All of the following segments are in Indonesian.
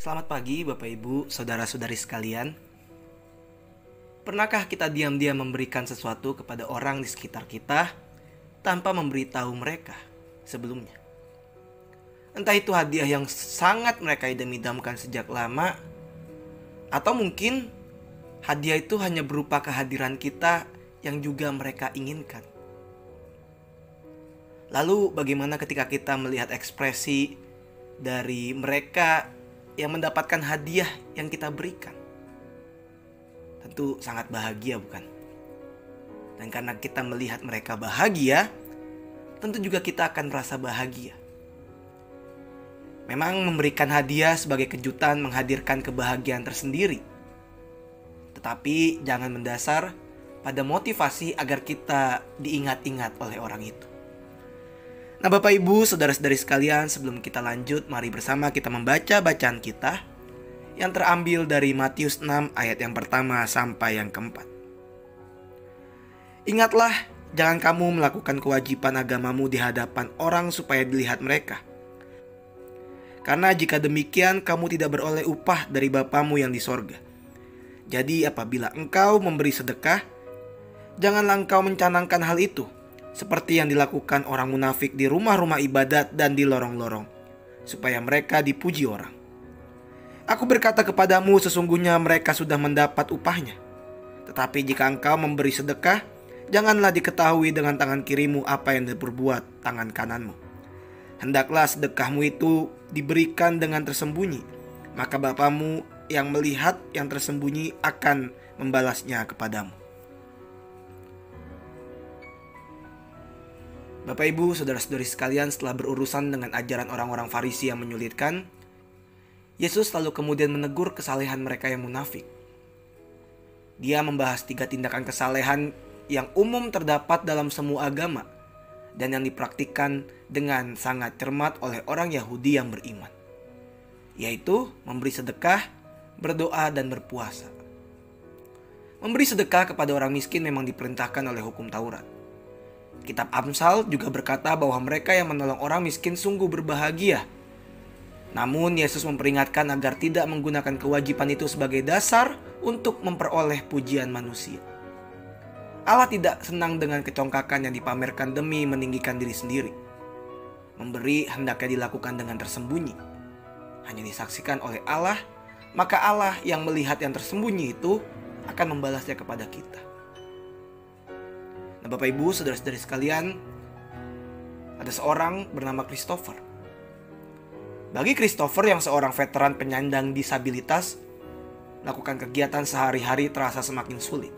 Selamat pagi Bapak Ibu, saudara-saudari sekalian. Pernahkah kita diam-diam memberikan sesuatu kepada orang di sekitar kita tanpa memberitahu mereka sebelumnya? Entah itu hadiah yang sangat mereka idam-idamkan sejak lama, atau mungkin hadiah itu hanya berupa kehadiran kita yang juga mereka inginkan. Lalu bagaimana ketika kita melihat ekspresi dari mereka yang mendapatkan hadiah yang kita berikan? Tentu sangat bahagia, bukan? Dan karena kita melihat mereka bahagia, tentu juga kita akan merasa bahagia. Memang memberikan hadiah sebagai kejutan menghadirkan kebahagiaan tersendiri. Tetapi jangan mendasar pada motivasi agar kita diingat-ingat oleh orang itu. Nah Bapak Ibu, saudara-saudari sekalian, sebelum kita lanjut, mari bersama kita membaca bacaan kita yang terambil dari Matius 6 ayat yang pertama sampai yang keempat. Ingatlah, jangan kamu melakukan kewajiban agamamu di hadapan orang supaya dilihat mereka. Karena jika demikian, kamu tidak beroleh upah dari Bapamu yang di sorga. Jadi apabila engkau memberi sedekah, janganlah engkau mencanangkan hal itu, seperti yang dilakukan orang munafik di rumah-rumah ibadat dan di lorong-lorong, supaya mereka dipuji orang. Aku berkata kepadamu, sesungguhnya mereka sudah mendapat upahnya. Tetapi jika engkau memberi sedekah, janganlah diketahui dengan tangan kirimu apa yang diperbuat tangan kananmu. Hendaklah sedekahmu itu diberikan dengan tersembunyi, maka Bapamu yang melihat yang tersembunyi akan membalasnya kepadamu. Bapak Ibu, saudara-saudari sekalian, setelah berurusan dengan ajaran orang-orang Farisi yang menyulitkan, Yesus lalu kemudian menegur kesalehan mereka yang munafik. Dia membahas 3 tindakan kesalehan yang umum terdapat dalam semua agama dan yang dipraktikkan dengan sangat cermat oleh orang Yahudi yang beriman, yaitu memberi sedekah, berdoa, dan berpuasa. Memberi sedekah kepada orang miskin memang diperintahkan oleh hukum Taurat. Kitab Amsal juga berkata bahwa mereka yang menolong orang miskin sungguh berbahagia. Namun Yesus memperingatkan agar tidak menggunakan kewajiban itu sebagai dasar untuk memperoleh pujian manusia. Allah tidak senang dengan kecongkakan yang dipamerkan demi meninggikan diri sendiri. Memberi hendaknya dilakukan dengan tersembunyi. Hanya disaksikan oleh Allah, maka Allah yang melihat yang tersembunyi itu akan membalasnya kepada kita. Nah Bapak Ibu, saudara-saudari sekalian, ada seorang bernama Christopher. Bagi Christopher yang seorang veteran penyandang disabilitas, melakukan kegiatan sehari-hari terasa semakin sulit.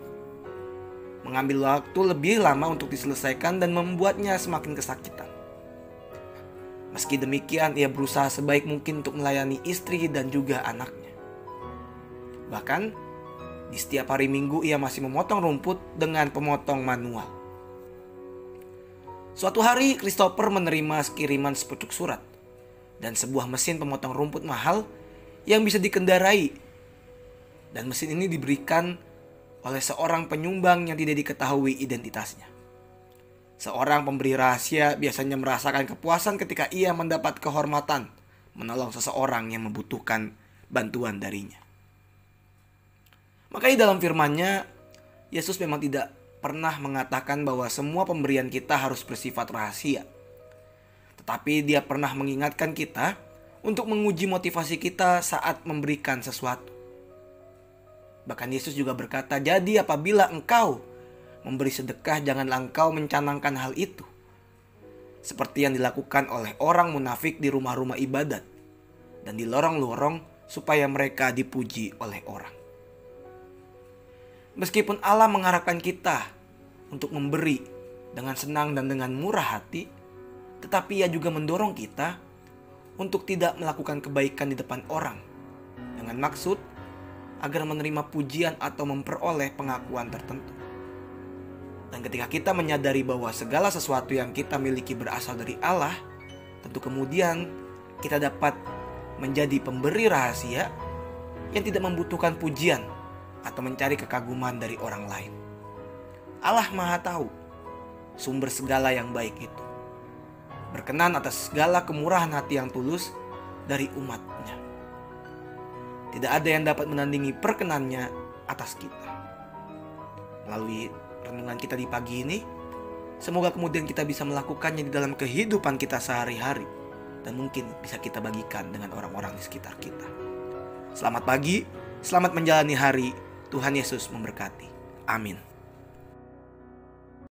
Mengambil waktu lebih lama untuk diselesaikan dan membuatnya semakin kesakitan. Meski demikian, ia berusaha sebaik mungkin untuk melayani istri dan juga anaknya. Bahkan, di setiap hari Minggu ia masih memotong rumput dengan pemotong manual. Suatu hari Christopher menerima kiriman sepucuk surat dan sebuah mesin pemotong rumput mahal yang bisa dikendarai. Dan mesin ini diberikan oleh seorang penyumbang yang tidak diketahui identitasnya. Seorang pemberi rahasia biasanya merasakan kepuasan ketika ia mendapat kehormatan menolong seseorang yang membutuhkan bantuan darinya. Makanya dalam firman-Nya, Yesus memang tidak pernah mengatakan bahwa semua pemberian kita harus bersifat rahasia. Tetapi Dia pernah mengingatkan kita untuk menguji motivasi kita saat memberikan sesuatu. Bahkan Yesus juga berkata, jadi apabila engkau memberi sedekah, janganlah engkau mencanangkan hal itu, seperti yang dilakukan oleh orang munafik di rumah-rumah ibadat dan di lorong-lorong supaya mereka dipuji oleh orang. Meskipun Allah mengharapkan kita untuk memberi dengan senang dan dengan murah hati, tetapi Ia juga mendorong kita untuk tidak melakukan kebaikan di depan orang dengan maksud agar menerima pujian atau memperoleh pengakuan tertentu. Dan ketika kita menyadari bahwa segala sesuatu yang kita miliki berasal dari Allah, tentu kemudian kita dapat menjadi pemberi rahasia yang tidak membutuhkan pujian atau mencari kekaguman dari orang lain. Allah Maha Tahu sumber segala yang baik itu. berkenan atas segala kemurahan hati yang tulus dari umat-Nya. Tidak ada yang dapat menandingi perkenannya atas kita. Melalui renungan kita di pagi ini, semoga kemudian kita bisa melakukannya di dalam kehidupan kita sehari-hari, dan mungkin bisa kita bagikan dengan orang-orang di sekitar kita. Selamat pagi, selamat menjalani hari. Tuhan Yesus memberkati. Amin.